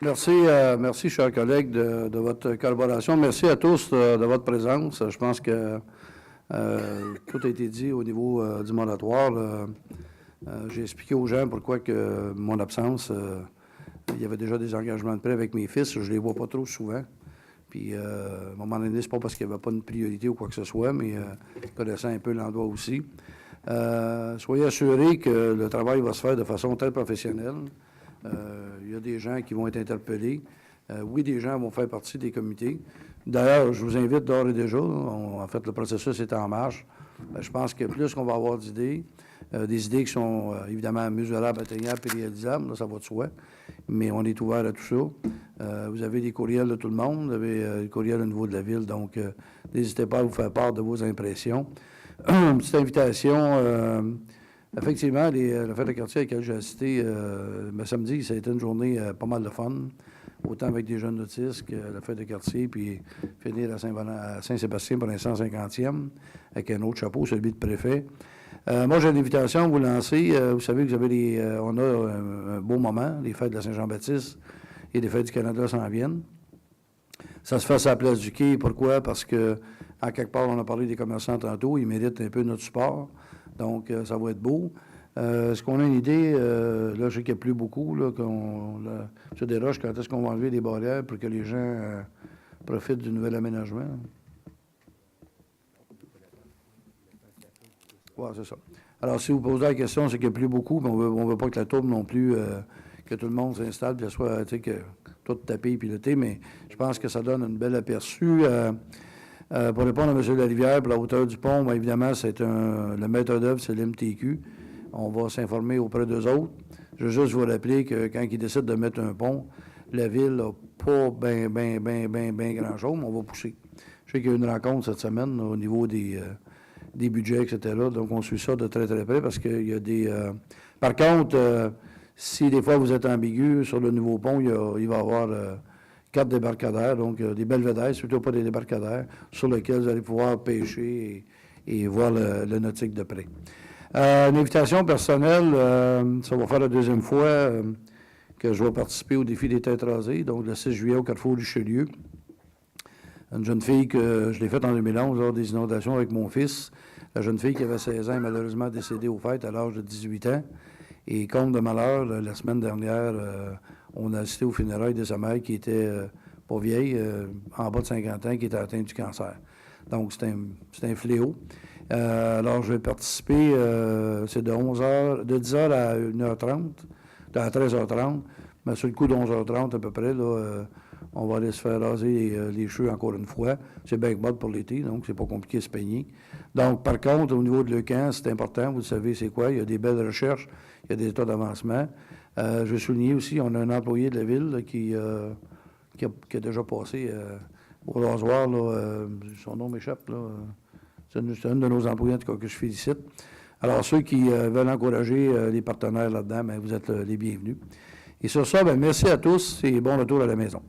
Merci, chers collègues, de votre collaboration. Merci à tous de votre présence. Je pense que tout a été dit au niveau du moratoire. J'ai expliqué aux gens pourquoi que mon absence, il y avait déjà des engagements de prêt avec mes fils. Je ne les vois pas trop souvent. Puis, à un moment donné, ce n'est pas parce qu'il n'y avait pas de priorité ou quoi que ce soit, mais connaissant un peu l'endroit aussi. Soyez assurés que le travail va se faire de façon très professionnelle. Il y a des gens qui vont être interpellés. Oui, des gens vont faire partie des comités. D'ailleurs, je vous invite d'ores et déjà. En fait, le processus est en marche. Je pense que plus qu'on va avoir d'idées, des idées qui sont évidemment mesurables, atteignables et réalisables, là, ça va de soi, mais on est ouvert à tout ça. Vous avez des courriels de tout le monde, vous avez des courriels au niveau de la ville, donc n'hésitez pas à vous faire part de vos impressions. Une petite invitation. Effectivement, la fête de quartier à laquelle j'ai assisté samedi, ça a été une journée pas mal de fun, autant avec des jeunes autistes que la fête de quartier, puis finir à Saint-Sébastien pour un 150e, avec un autre chapeau, celui de préfet. Moi, j'ai une invitation à vous lancer. Vous savez que on a un beau moment, les fêtes de la Saint-Jean-Baptiste et les fêtes du Canada s'en viennent. Ça se fait à la place du quai. Pourquoi? Parce que, à quelque part, on a parlé des commerçants tantôt, ils méritent un peu notre support. Donc, ça va être beau. Est-ce qu'on a une idée? Là, je sais qu'il n'y a plus beaucoup. Là, M. Desroches, quand est-ce qu'on va enlever les barrières pour que les gens profitent du nouvel aménagement? Oui, c'est ça. Alors, si vous posez la question, c'est qu'il n'y a plus beaucoup, mais on ne veut pas que la tourbe non plus, que tout le monde s'installe, puis soit, tu sais, que tout tapé et piloté, mais je pense que ça donne une belle aperçu. Pour répondre à M. Larivière, pour la hauteur du pont, bien évidemment, le maître d'œuvre, c'est l'MTQ. On va s'informer auprès d'eux autres. Je veux juste vous rappeler que quand ils décident de mettre un pont, la ville n'a pas bien grand-chose, mais on va pousser. Je sais qu'il y a eu une rencontre cette semaine au niveau des budgets, etc. Donc, on suit ça de très, très près parce qu'il y a des... Par contre, si des fois vous êtes ambigu sur le nouveau pont, il va y avoir 4 débarcadères, donc des belvédères, surtout pas des débarcadères, sur lesquels vous allez pouvoir pêcher et voir le nautique de près. Une invitation personnelle, ça va faire la deuxième fois que je vais participer au défi des têtes rasées, donc le 6 juillet au Carrefour du Chelieu. Une jeune fille que je l'ai faite en 2011 lors des inondations avec mon fils. La jeune fille qui avait 16 ans est malheureusement décédée aux fêtes à l'âge de 18 ans. Et compte de malheur, la semaine dernière, on a assisté aux funérailles de sa mère qui était pas vieille, en bas de 50 ans, qui était atteinte du cancer. Donc, c'est un fléau. Alors, je vais participer, c'est de 10h à 1h30, à 13h30, mais sur le coup de 11h30 à peu près, là, on va aller se faire raser les cheveux encore une fois. C'est bien mode pour l'été, donc c'est pas compliqué de se peigner. Donc, par contre, au niveau de l'ECAN, c'est important, vous savez c'est quoi, il y a des belles recherches, il y a des états d'avancement. Je vais souligner aussi, on a un employé de la ville là, qui a déjà passé au rasoir, là, son nom m'échappe, là. C'est un de nos employés, en tout cas, que je félicite. Alors, ceux qui veulent encourager les partenaires là-dedans, bien, vous êtes les bienvenus. Et sur ça, bien, merci à tous et bon retour à la maison.